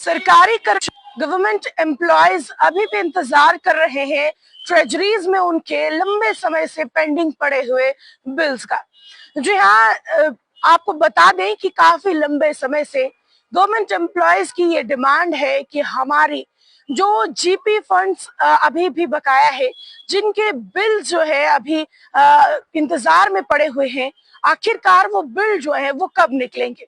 सरकारी government employees अभी भी इंतजार कर रहे हैं ट्रेजरीज में उनके लंबे समय से पेंडिंग पड़े हुए बिल्स का। जी हाँ, आपको बता दें कि काफी लंबे समय से गवर्नमेंट एम्प्लॉयज की ये डिमांड है कि हमारी जो जीपी फंड्स अभी भी बकाया है, जिनके बिल जो है अभी इंतजार में पड़े हुए हैं, आखिरकार वो बिल जो है वो कब निकलेंगे।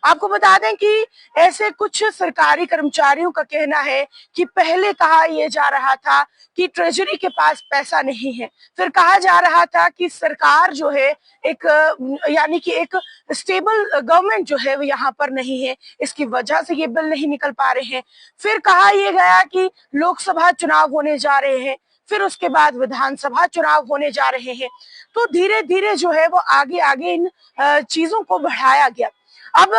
आपको बता दें कि ऐसे कुछ सरकारी कर्मचारियों का कहना है कि पहले कहा यह जा रहा था कि ट्रेजरी के पास पैसा नहीं है, फिर कहा जा रहा था कि सरकार जो है एक यानी कि एक स्टेबल गवर्नमेंट जो है वो यहाँ पर नहीं है, इसकी वजह से ये बिल नहीं निकल पा रहे हैं। फिर कहा यह गया कि लोकसभा चुनाव होने जा रहे हैं, फिर उसके बाद विधानसभा चुनाव होने जा रहे हैं। तो धीरे धीरे जो है वो आगे आगे इन चीजों को बढ़ाया गया। अब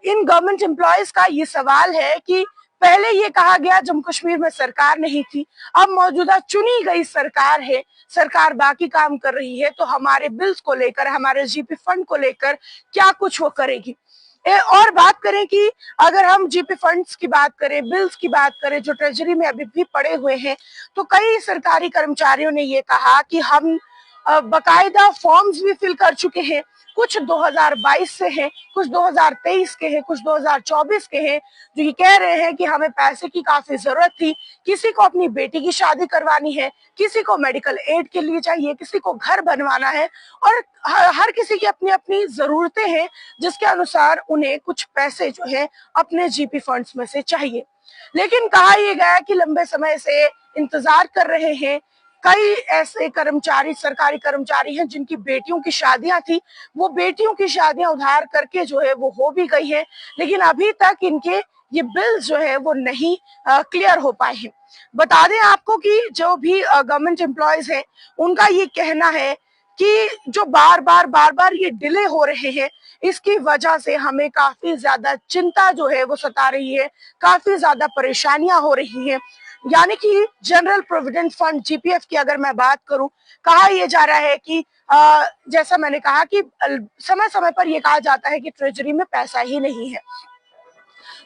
इन गवर्नमेंट एम्प्लॉयज का ये सवाल है कि पहले ये कहा गया जम्मू कश्मीर में सरकार नहीं थी, अब मौजूदा चुनी गई सरकार है, सरकार बाकी काम कर रही है, तो हमारे बिल्स को लेकर, हमारे जीपी फंड को लेकर क्या कुछ वो करेगी। और बात करें कि अगर हम जीपी फंड्स की बात करें, बिल्स की बात करें जो ट्रेजरी में अभी भी पड़े हुए हैं, तो कई सरकारी कर्मचारियों ने ये कहा कि हम बकायदा फॉर्म्स भी फिल कर चुके हैं, कुछ 2022 से हैं, कुछ 2023 के हैं, कुछ 2024 के हैं, जो ये कह रहे हैं कि हमें पैसे की काफी जरूरत थी, किसी को अपनी बेटी की शादी करवानी है, किसी को मेडिकल एड के लिए चाहिए, किसी को घर बनवाना है, और हर किसी की अपनी अपनी जरूरतें हैं जिसके अनुसार उन्हें कुछ पैसे जो है अपने जीपी फंड्स में से चाहिए। लेकिन कहा यह गया कि लंबे समय से इंतजार कर रहे हैं। कई ऐसे कर्मचारी, सरकारी कर्मचारी हैं जिनकी बेटियों की शादियां थी, वो बेटियों की शादियां उधार करके जो है वो हो भी गई है, लेकिन अभी तक इनके ये बिल जो है वो नहीं क्लियर हो पाए हैं। बता दें आपको कि जो भी गवर्नमेंट एम्प्लॉयज हैं, उनका ये कहना है कि जो बार बार ये डिले हो रहे हैं, इसकी वजह से हमें काफी ज्यादा चिंता जो है वो सता रही है, काफी ज्यादा परेशानियां हो रही हैं। यानी कि जनरल प्रोविडेंट फंड जीपीएफ की अगर मैं बात करूं, कहा यह जा रहा है कि जैसा मैंने कहा कि समय समय पर यह कहा जाता है कि ट्रेजरी में पैसा ही नहीं है।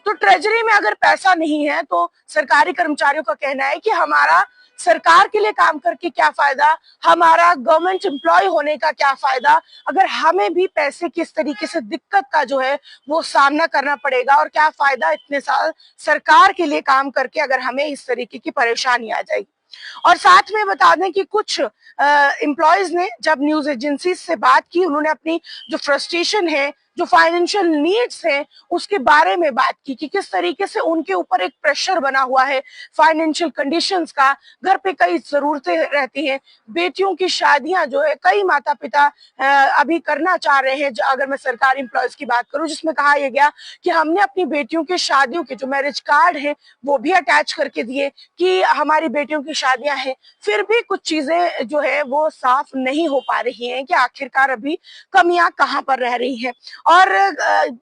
तो ट्रेजरी में अगर पैसा नहीं है तो सरकारी कर्मचारियों का कहना है कि हमारा सरकार के लिए काम करके क्या फायदा, हमारा गवर्नमेंट एम्प्लॉय होने का क्या फायदा, अगर हमें भी पैसे की इस तरीके से दिक्कत का जो है वो सामना करना पड़ेगा, और क्या फायदा इतने साल सरकार के लिए काम करके अगर हमें इस तरीके की परेशानी आ जाएगी। और साथ में बता दें कि कुछ एम्प्लॉयज ने जब न्यूज एजेंसी से बात की, उन्होंने अपनी जो फ्रस्ट्रेशन है, जो फाइनेंशियल नीड्स हैं, उसके बारे में बात की कि किस तरीके से उनके ऊपर एक प्रेशर बना हुआ है फाइनेंशियल कंडीशंस का, घर पे कई जरूरतें रहती हैं, बेटियों की शादियां जो है कई माता पिता अभी करना चाह रहे हैं। अगर मैं सरकारी एम्प्लॉयज की बात करूं, जिसमें कहा यह गया कि हमने अपनी बेटियों की शादियों के जो मैरिज कार्ड है वो भी अटैच करके दिए कि हमारी बेटियों की शादियां हैं, फिर भी कुछ चीजें जो है वो साफ नहीं हो पा रही हैं कि आखिरकार अभी कमियां कहां पर रह रही हैं। और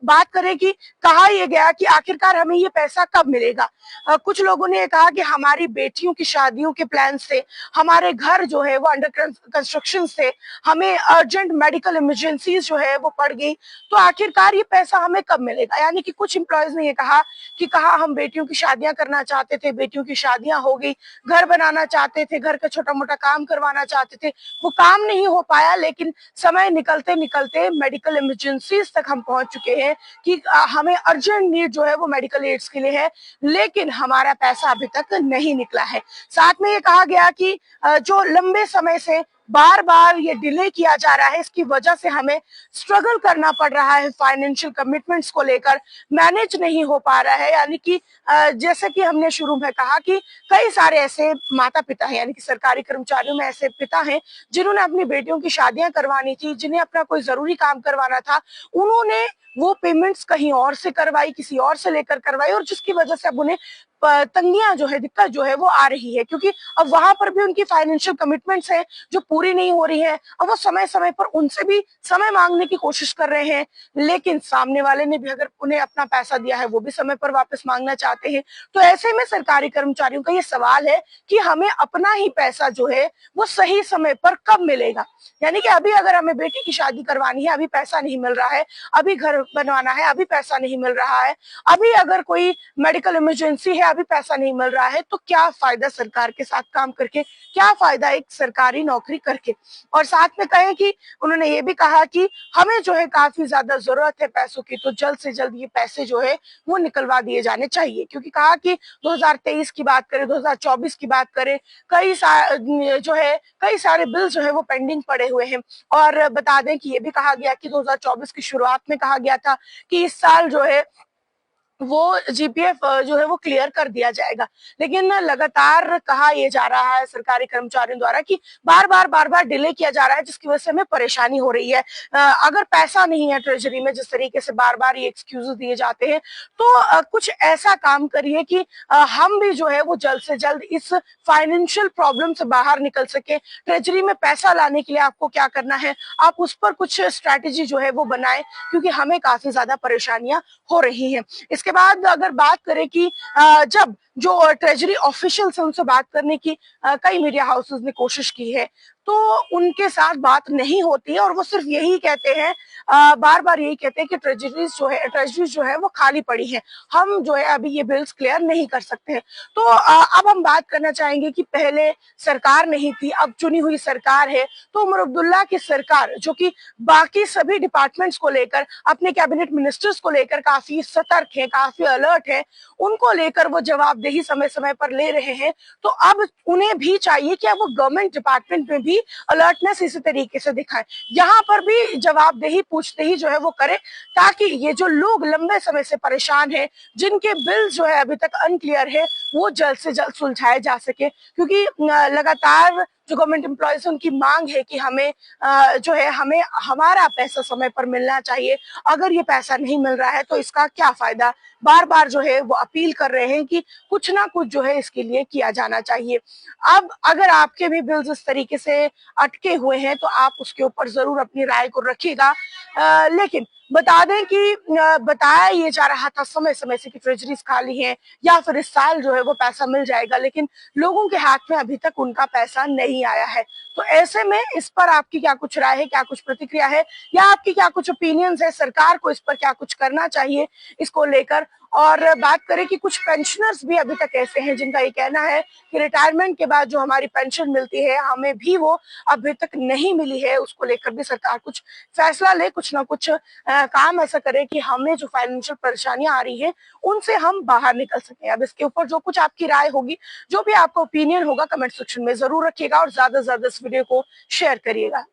बात करें कि कहा यह गया कि आखिरकार हमें ये पैसा कब मिलेगा। कुछ लोगों ने कहा कि हमारी बेटियों की शादियों के प्लान से, हमारे घर जो है वो अंडर कंस्ट्रक्शन से, हमें अर्जेंट मेडिकल इमरजेंसीज जो है वो पड़ गई, तो आखिरकार ये पैसा हमें कब मिलेगा। यानी कि कुछ एम्प्लॉयज ने ये कहा कि हम बेटियों की शादियां करना चाहते थे, बेटियों की शादियां हो गई, घर बनाना चाहते थे, घर का छोटा मोटा काम करवाना चाहते थे, वो काम नहीं हो पाया, लेकिन समय निकलते निकलते मेडिकल इमरजेंसीज तक हम पहुंच चुके हैं कि हमें अर्जेंट नीड जो है वो मेडिकल एड्स के लिए है, लेकिन हमारा पैसा अभी तक नहीं निकला है। साथ में ये कहा गया कि जो लंबे समय से बार बार ये डिले किया जा रहा है, इसकी वजह से हमें स्ट्रगल करना पड़ रहा है, फाइनेंशियल कमिटमेंट्स को लेकर मैनेज नहीं हो पा रहा है। यानी कि जैसे कि हमने शुरू में कहा कि कई सारे ऐसे माता पिता हैं, यानी कि सरकारी कर्मचारियों में ऐसे पिता हैं जिन्होंने अपनी बेटियों की शादियां करवानी थी, जिन्हें अपना कोई जरूरी काम करवाना था, उन्होंने वो पेमेंट्स कहीं और से करवाई, किसी और से लेकर करवाई, और जिसकी वजह से अब उन्हें तंगियां जो है, दिक्कत जो है वो आ रही है, क्योंकि अब वहां पर भी उनकी फाइनेंशियल कमिटमेंट्स है जो पूरी नहीं हो रही है। अब वो समय समय पर उनसे भी समय मांगने की कोशिश कर रहे हैं, लेकिन सामने वाले ने भी अगर उन्हें अपना पैसा दिया है वो भी समय पर वापस मांगना चाहते हैं। तो ऐसे में सरकारी कर्मचारियों का ये सवाल है कि हमें अपना ही पैसा जो है वो सही समय पर कब मिलेगा। यानी कि अभी अगर हमें बेटी की शादी करवानी है, अभी पैसा नहीं मिल रहा है, अभी घर बनवाना है, अभी पैसा नहीं मिल रहा है, अभी अगर कोई मेडिकल इमरजेंसी है, अभी पैसा नहीं मिल रहा है, तो क्या फायदा सरकार के साथ काम करके, क्या फायदा एक सरकारी नौकरी करके। और साथ में कहें कि उन्होंने ये भी कहा कि हमें जो है काफी ज्यादा जरूरत है पैसों की, तो जल्द से जल्द ये पैसे जो है वो निकलवा दिए जाने चाहिए। क्योंकि कहा कि 2023 की बात करें, 2024 की बात करें, कई सारे बिल जो है वो पेंडिंग पड़े हुए हैं। और बता दें कि ये भी कहा गया कि 2024 की शुरुआत में कहा गया था कि इस साल जो है वो जीपीएफ जो है वो क्लियर कर दिया जाएगा, लेकिन लगातार कहा ये जा रहा है सरकारी कर्मचारियों द्वारा कि बार बार डिले किया जा रहा है, जिसकी वजह से हमें परेशानी हो रही है। अगर पैसा नहीं है ट्रेजरी में, जिस तरीके से बार बार ये एक्सक्यूजेस दिए जाते हैं, तो कुछ ऐसा काम करिए कि हम भी जो है वो जल्द से जल्द इस फाइनेंशियल प्रॉब्लम से बाहर निकल सके। ट्रेजरी में पैसा लाने के लिए आपको क्या करना है, आप उस पर कुछ स्ट्रैटेजी जो है वो बनाएं, क्योंकि हमें काफी ज्यादा परेशानियां हो रही हैं। इसके बाद अगर बात करें कि जब जो ट्रेजरी ऑफिशियल्स हैं उनसे बात करने की कई मीडिया हाउसेस ने कोशिश की है, तो उनके साथ बात नहीं होती है और वो सिर्फ यही कहते हैं, बार बार यही कहते हैं कि ट्रेजरीज जो है वो खाली पड़ी है, हम जो है अभी ये बिल्स क्लियर नहीं कर सकते हैं। तो अब हम बात करना चाहेंगे कि पहले सरकार नहीं थी, अब चुनी हुई सरकार है, तो उमर अब्दुल्ला की सरकार जो कि बाकी सभी डिपार्टमेंट्स को लेकर, अपने कैबिनेट मिनिस्टर्स को लेकर काफी सतर्क है, काफी अलर्ट है, उनको लेकर वो जवाबदेही समय समय पर ले रहे हैं। तो अब उन्हें भी चाहिए कि अब वो गवर्नमेंट डिपार्टमेंट में भी अलर्टनेस इसी तरीके से दिखाएं, यहाँ पर भी जवाबदेही पूछते ही जो है वो करे, ताकि ये जो लोग लंबे समय से परेशान हैं, जिनके बिल जो है अभी तक अनक्लियर है, वो जल्द से जल्द सुलझाए जा सके। क्योंकि लगातार जो गवर्नमेंट एम्प्लॉयज उनकी मांग है कि हमें जो है हमें हमारा पैसा समय पर मिलना चाहिए, अगर ये पैसा नहीं मिल रहा है तो इसका क्या फायदा। बार बार जो है वो अपील कर रहे हैं कि कुछ ना कुछ जो है इसके लिए किया जाना चाहिए। अब अगर आपके भी बिल्स इस तरीके से अटके हुए हैं तो आप उसके ऊपर जरूर अपनी राय को रखिएगा। लेकिन बता दें कि बताया ये जा रहा था समय समय से कि ट्रेजरीज खाली हैं या फिर इस साल जो है वो पैसा मिल जाएगा, लेकिन लोगों के हाथ में अभी तक उनका पैसा नहीं आया है। तो ऐसे में इस पर आपकी क्या कुछ राय है, क्या कुछ प्रतिक्रिया है, या आपकी क्या कुछ ओपिनियंस है, सरकार को इस पर क्या कुछ करना चाहिए इसको लेकर। और बात करें कि कुछ पेंशनर्स भी अभी तक ऐसे हैं जिनका ये कहना है कि रिटायरमेंट के बाद जो हमारी पेंशन मिलती है हमें भी वो अभी तक नहीं मिली है, उसको लेकर भी सरकार कुछ फैसला ले, कुछ ना कुछ काम ऐसा करे कि हमें जो फाइनेंशियल परेशानियां आ रही हैं उनसे हम बाहर निकल सकें। अब इसके ऊपर जो कुछ आपकी राय होगी, जो भी आपका ओपिनियन होगा, कमेंट सेक्शन में जरूर रखिएगा और ज्यादा से ज्यादा इस वीडियो को शेयर करिएगा।